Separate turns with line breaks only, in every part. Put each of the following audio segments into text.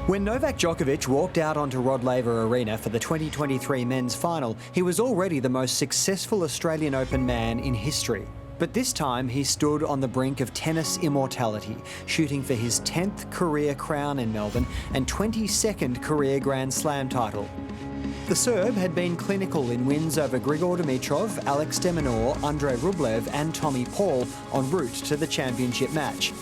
When Novak Djokovic walked out onto Rod Laver Arena for the 2023 men's final, he was already the most successful Australian Open man in history. But this time he stood on the brink of tennis immortality, shooting for his 10th career crown in Melbourne and 22nd career Grand Slam title. The Serb had been clinical in wins over Grigor Dimitrov, Alex de Minaur, Andrei Rublev and Tommy Paul en route to the championship match.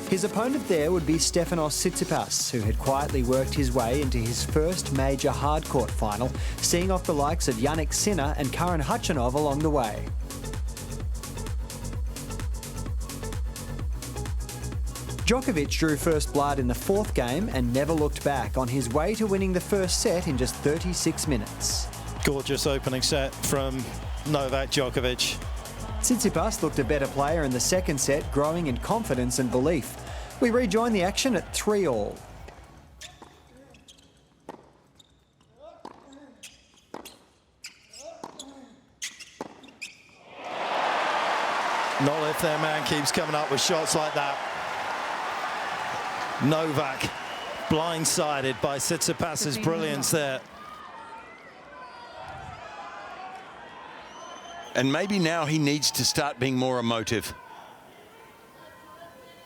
His opponent there would be Stefanos Tsitsipas, who had quietly worked his way into his first major hardcourt final, seeing off the likes of Jannik Sinner and Karen Khachanov along the way. Djokovic drew first blood in the fourth game and never looked back, on his way to winning the first set in just 36 minutes.
Gorgeous opening set from Novak Djokovic.
Tsitsipas looked a better player in the second set, growing in confidence and belief. We rejoin the action at 3-all.
Not if their man keeps coming up with shots like that. Novak blindsided by Tsitsipas's brilliance there.
And maybe now he needs to start being more emotive.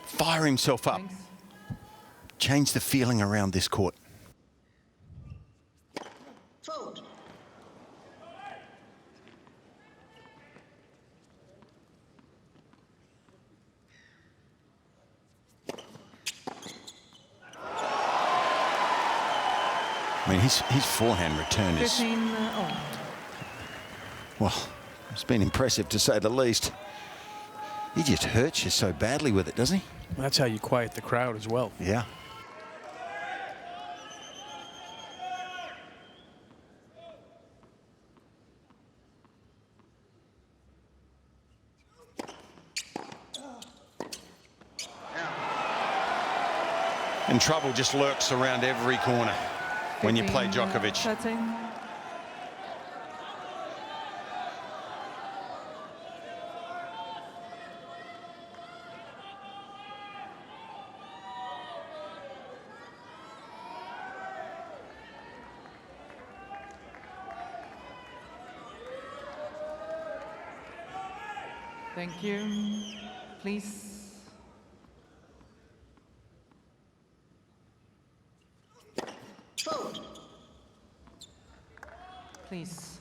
Fire himself up. Change the feeling around this court.
Fold.
I mean, his forehand return is... well, it's been impressive to say the least. He just hurts you so badly with it, doesn't he?
That's how you quiet the crowd as well.
Yeah. And trouble just lurks around every corner when you play Djokovic.
13. Thank you. Please.
Fold.
Please.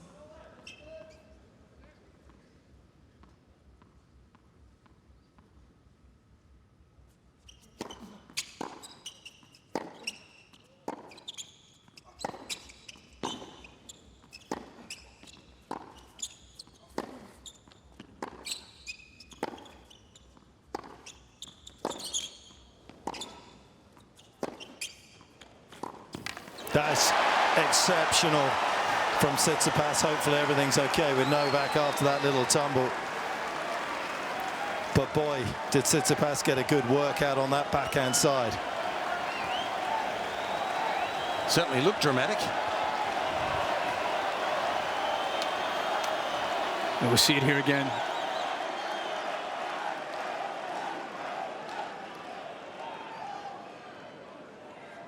That's exceptional from Tsitsipas. Hopefully everything's okay with Novak after that little tumble. But boy, did Tsitsipas get a good workout on that backhand side.
Certainly looked dramatic.
And we'll see it here again.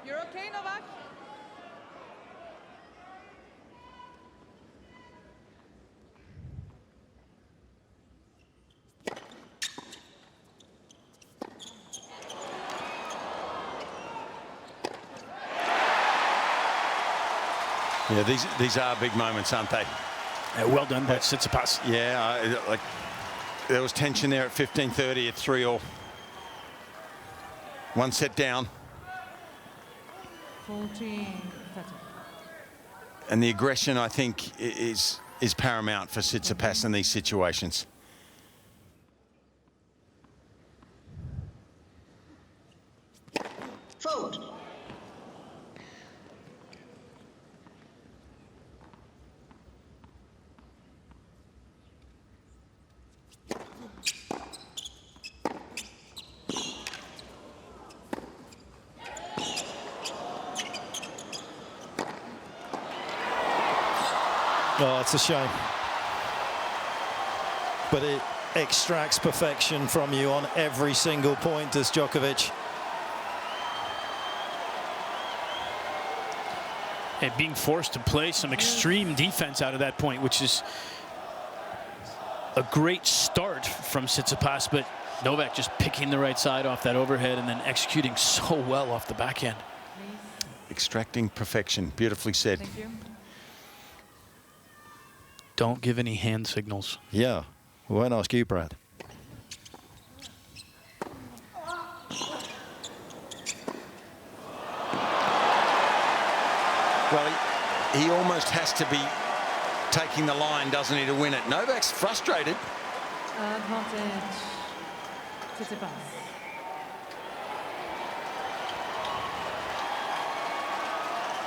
You're okay, Novak?
Yeah, these are big moments, aren't they?
Well done by Tsitsipas.
Yeah, like there was tension there at 15:30 at 3-all. One set down.
14.
And the aggression, I think, is paramount for Tsitsipas in these situations.
Fold.
Oh, it's a shame. But it extracts perfection from you on every single point, does Djokovic.
And being forced to play some extreme defense out of that point, which is a great start from Tsitsipas, but Novak just picking the right side off that overhead and then executing so well off the backhand.
Extracting perfection. Beautifully said.
Thank you.
Don't give any hand signals.
Yeah. We won't ask you, Brad. Well, he almost has to be taking the line, doesn't he, to win it? Novak's frustrated.
Advantage. Tsitsipas.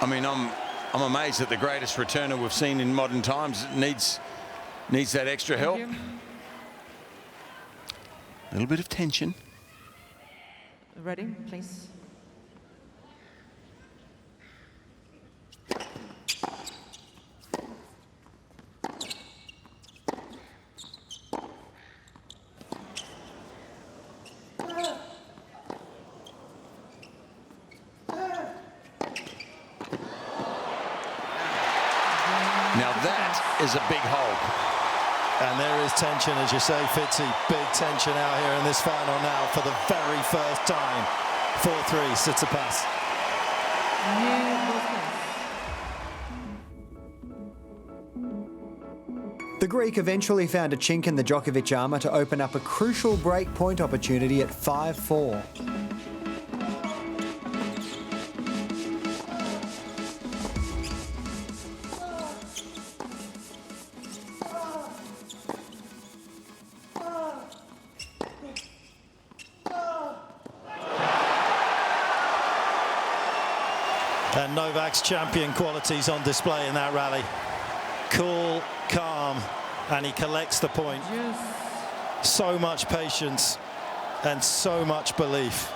I mean, I'm amazed that the greatest returner we've seen in modern times needs that extra help.
Thank you.
A little bit of tension.
Ready, please.
Now that is a big hole.
And there is tension, as you say, Fitzy. Big tension out here in this final now for the very first time. 4-3, Tsitsipas.
The Greek eventually found a chink in the Djokovic armour to open up a crucial break point opportunity at 5-4.
And Novak's champion qualities on display in that rally. Cool, calm, and he collects the point. So much patience and so much belief.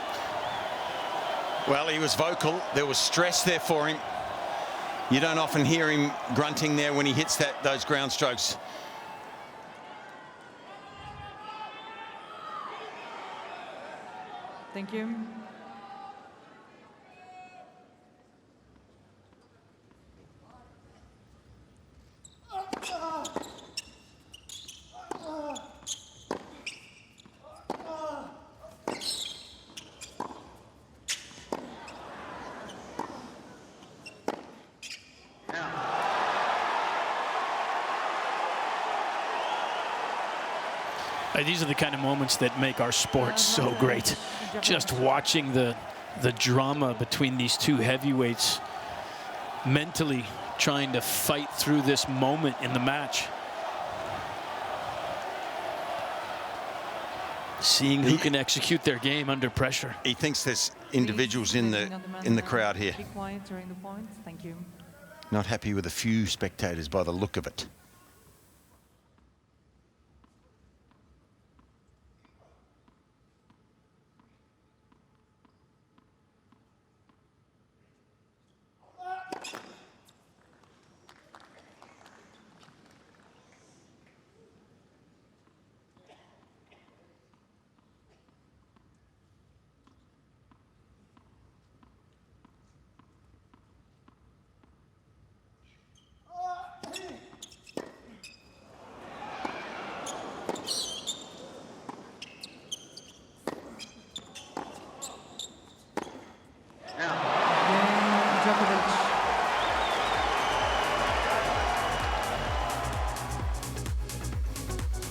Well, he was vocal. There was stress there for him. You don't often hear him grunting there when he hits those ground strokes.
Thank you.
These are the kind of moments that make our sport so great. Just watching the drama between these two heavyweights, mentally trying to fight through this moment in the match. Seeing who can execute their game under pressure.
He thinks there's individuals in the crowd here.
Be quiet during the points. Thank you.
Not happy with a few spectators by the look of it.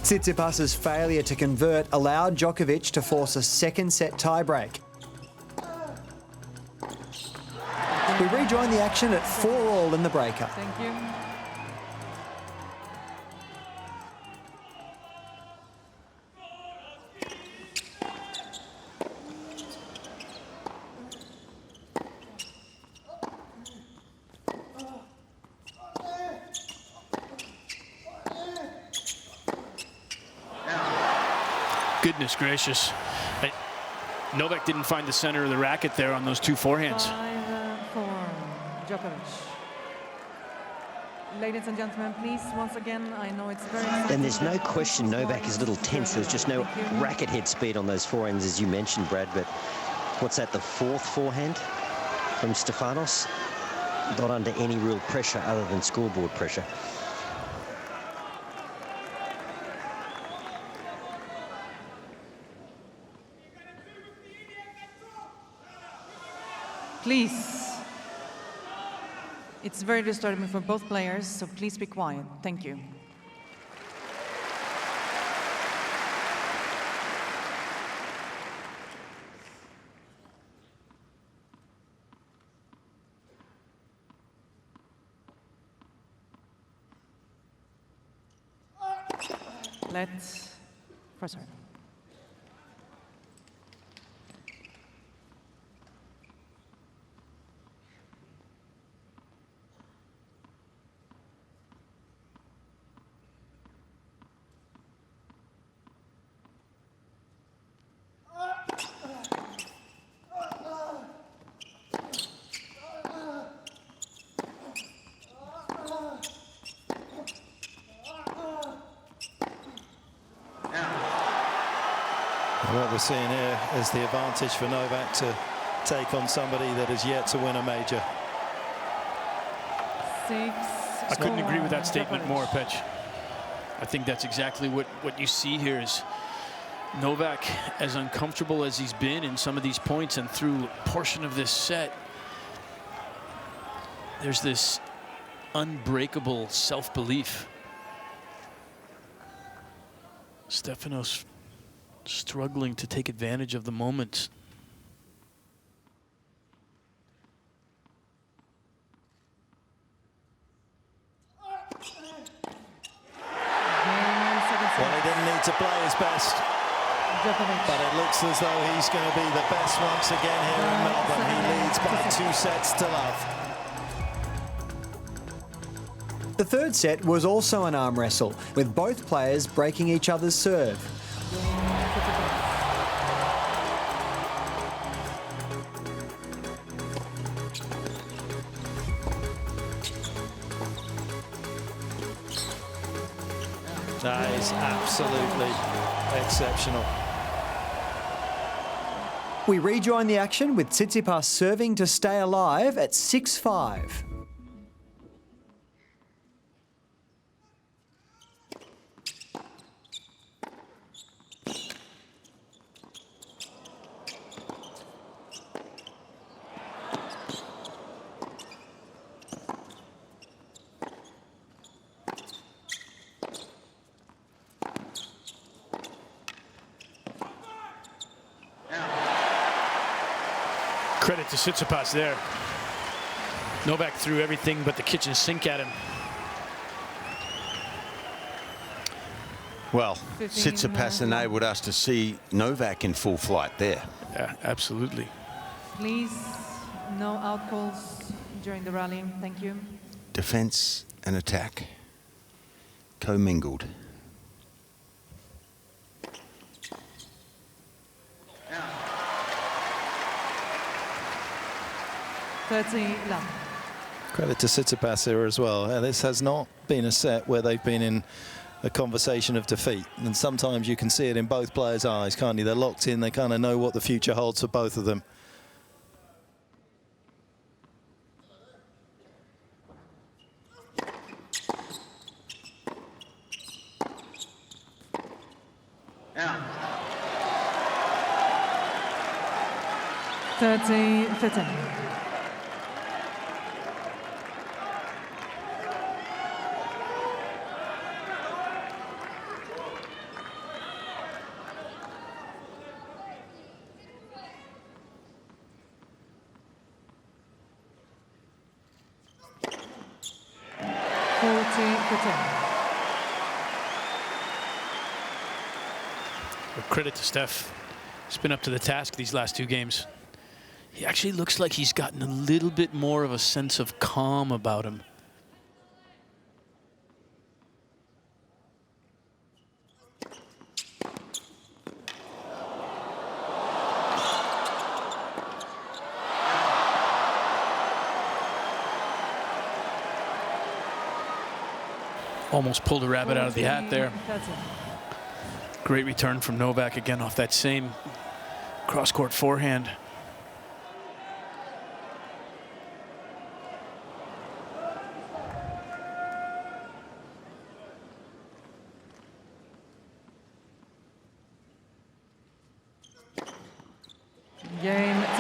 Tsitsipas's failure to convert allowed Djokovic to force a second set tiebreak. We rejoin the action at 4-all in the breaker.
Thank you.
Goodness gracious. Novak didn't find the center of the racket there on those two forehands.
5-4, Djokovic. Ladies and gentlemen, please, once again, I know it's very...
And there's no question Novak is a little tense. There's just no racket head speed on those forehands, as you mentioned, Brad. But what's that, the fourth forehand from Stefanos? not under any real pressure other than scoreboard pressure.
Please. It's very disturbing for both players, so please be quiet. Thank you. Let's first serve.
What we're seeing here is the advantage for Novak to take on somebody that is yet to win a major.
I couldn't agree with that statement more, Petch. I think that's exactly what you see here is Novak, as uncomfortable as he's been in some of these points and through a portion of this set, there's this unbreakable self-belief. Stefanos struggling to take advantage of the moment.
Well, he didn't need to play his best, but it looks as though he's going to be the best once again here in Melbourne. He leads by 2 sets to love.
The third set was also an arm wrestle, with both players breaking each other's serve.
That is absolutely exceptional.
We rejoin the action with Tsitsipas serving to stay alive at 6-5.
Credit to Tsitsipas there. Novak threw everything but the kitchen sink at him.
Well, Tsitsipas enabled us to see Novak in full flight there.
Yeah, absolutely.
Please, no out calls during the rally. Thank you.
Defense and attack commingled.
Credit to Tsitsipas here as well. This has not been a set where they've been in a conversation of defeat. And sometimes you can see it in both players' eyes, can't you? They're locked in. They kind of know what the future holds for both of them.
Yeah. 30-15.
Credit to Steph. He's been up to the task these last 2 games. He actually looks like he's gotten a little bit more of a sense of calm about him. Almost pulled a rabbit out of the hat there. Great return from Novak again off that same cross-court forehand.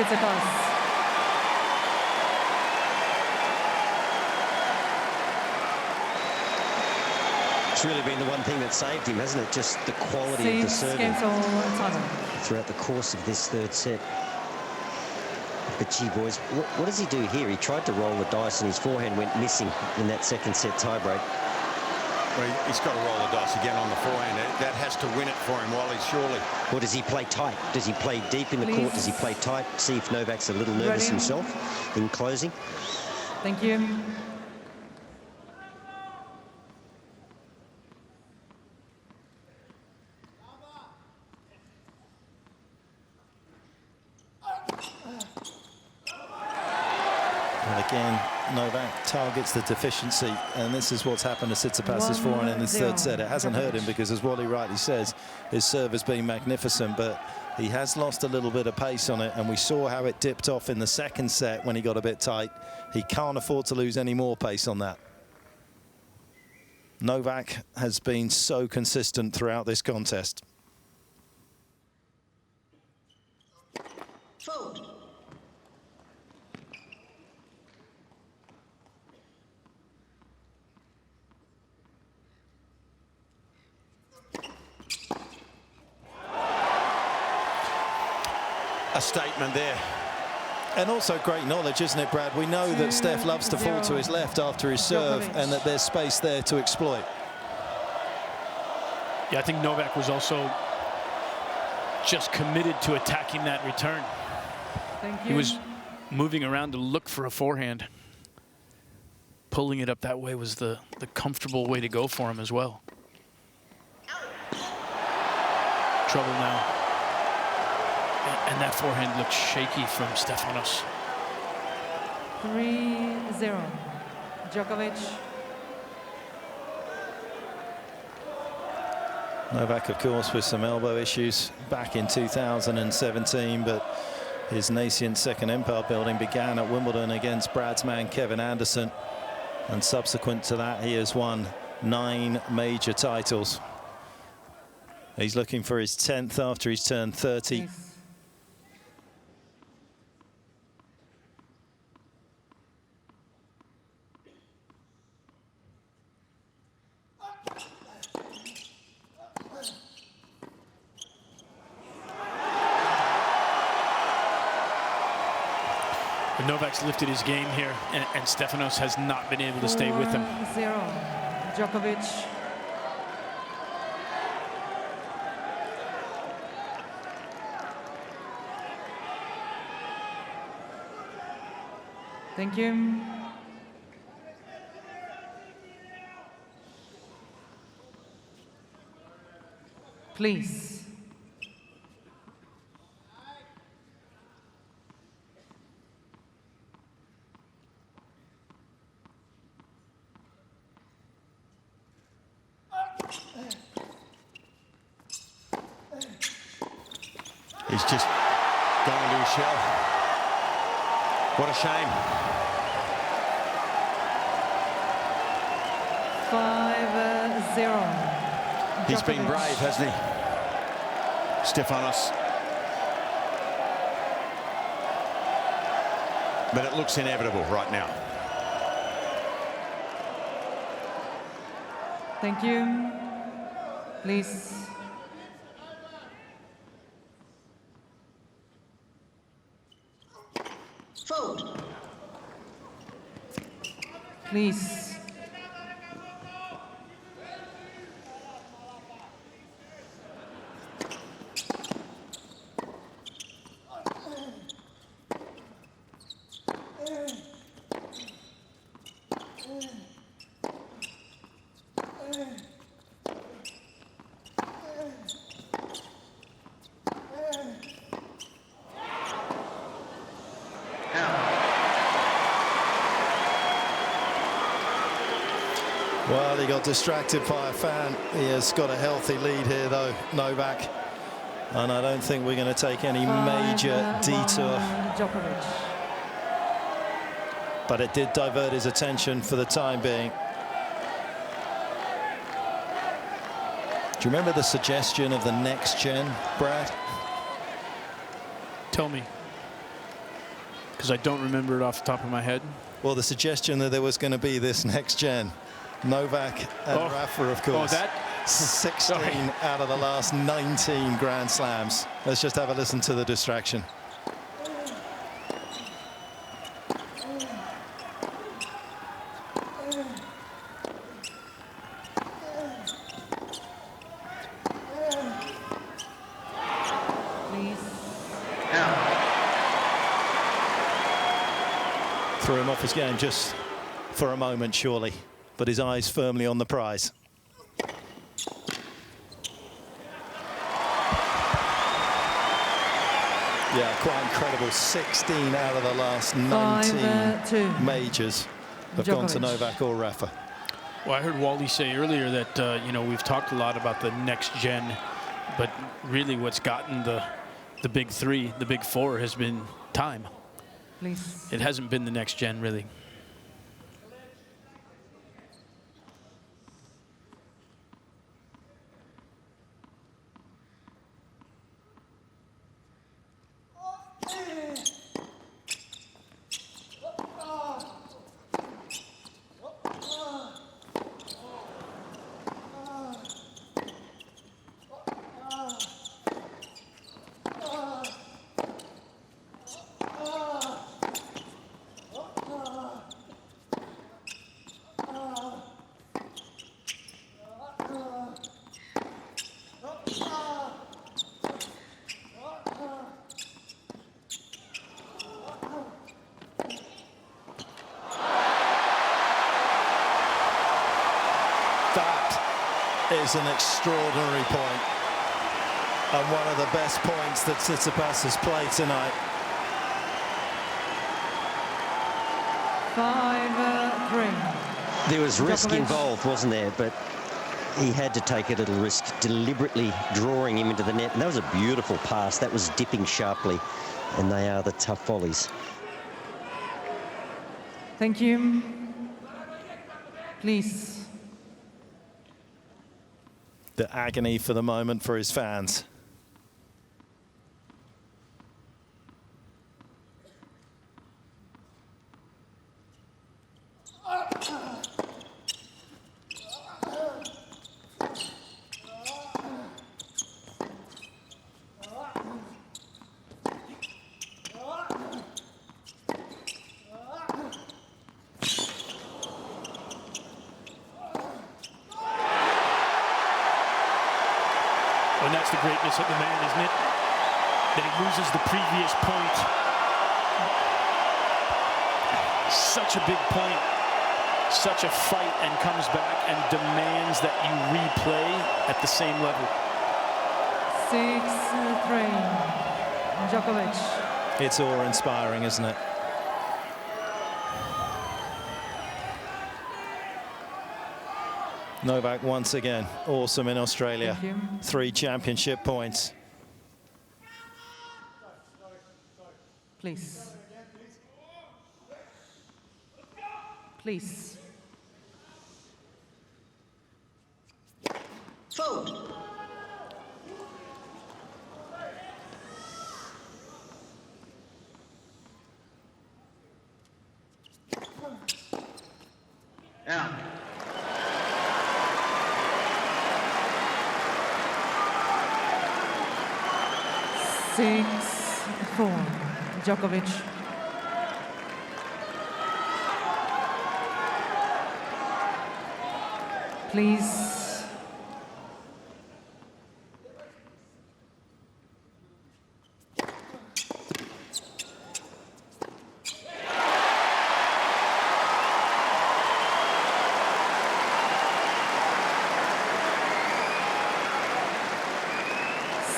Tsitsipas.
It's really been the one thing that saved him, hasn't it? Just the quality of the serving throughout the course of this third set. But gee, boys, what does he do here? He tried to roll the dice and his forehand went missing in that second set tiebreak.
Well, he's got to roll the dice again on the forehand. That has to win it for him while he's surely.
Or does he play tight? Does he play deep in the court? Does he play tight? See if Novak's a little nervous himself in closing.
Thank you.
And again, Novak targets the deficiency, and this is what's happened to Tsitsipas' forehand in this third set. It hasn't hurt him because, as Wally rightly says, his serve has been magnificent, but he has lost a little bit of pace on it, and we saw how it dipped off in the second set when he got a bit tight. He can't afford to lose any more pace on that. Novak has been so consistent throughout this contest.
Fault.
A statement there.
And also great knowledge, isn't it, Brad? We know that Steph loves to fall to his left after his serve, and that there's space there to exploit.
Yeah, I think Novak was also just committed to attacking that return.
Thank you.
He was moving around to look for a forehand. Pulling it up that way was the comfortable way to go for him as well. Trouble now. And that forehand looked shaky from Stefanos.
3-0. Djokovic.
Novak, of course, with some elbow issues back in 2017, but his nascent second empire building began at Wimbledon against Brad's man Kevin Anderson, and subsequent to that he has won 9 major titles. He's looking for his 10th after he's turned 30.
Please.
Novak's lifted his game here, and Stefanos has not been able to stay with him.
4-0. Djokovic. Thank you. Please.
He's just gone into his shell. What a shame.
5-0.
He's been brave, hasn't he? Stefanos. But it looks inevitable right now.
Thank you. Please.
Fault.
Please.
Well, he got distracted by a fan. He has got a healthy lead here, though, Novak. And I don't think we're going to take any major detour.
Djokovic.
But it did divert his attention for the time being. Do you remember the suggestion of the next gen, Brad?
Tell me. because I don't remember it off the top of my head.
Well, the suggestion that there was going to be this next gen. Novak and Rafa, of course.
Oh, that?
16 out of the last 19 Grand Slams. Let's just have a listen to the distraction. Threw him off his game just for a moment, surely, but his eyes firmly on the prize. Yeah, quite incredible. 16 out of the last 19 majors have gone to Novak or Rafa.
Well, I heard Wally say earlier that, you know, we've talked a lot about the next gen, but really what's gotten the big three, the big four, has been time.
Please.
It hasn't been the next gen, really.
Is an extraordinary point and one of the best points that Tsitsipas has played tonight.
5-3.
There was risk involved, wasn't there? But he had to take a little risk, deliberately drawing him into the net. And that was a beautiful pass. That was dipping sharply, and they are the tough volleys.
Thank you. Please.
The agony for the moment for his fans.
And that's the greatness of the man, isn't it? That he loses the previous point. Such a big point, such a fight, and comes back and demands that you replay at the same level.
6-3. Djokovic.
It's awe-inspiring, isn't it? Novak once again, awesome in Australia. 3 championship points.
Please. Please.
Vote.
Out.
6-4. Djokovic. Please.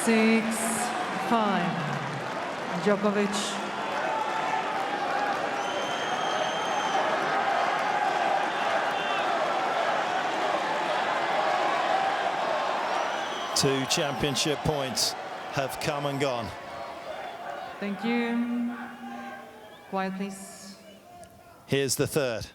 Six, 5. Djokovic.
Two championship points have come and gone.
Thank you. Quiet, please.
Here's the third.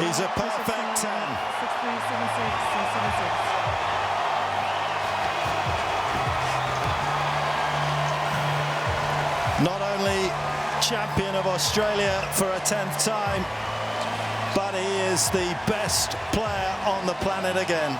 He's a perfect 10.
6-3, 7-6, 7-6.
Not only champion of Australia for a 10th time, but he is the best player on the planet again.